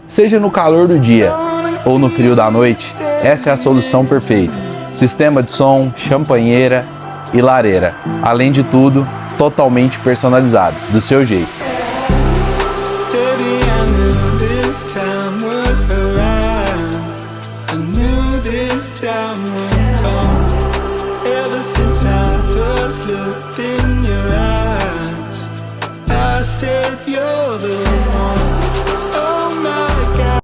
Seja no calor do dia ou no frio da noite, essa é a solução perfeita. Sistema de som, champanheira e lareira. Além de tudo, totalmente personalizado, do seu jeito. Time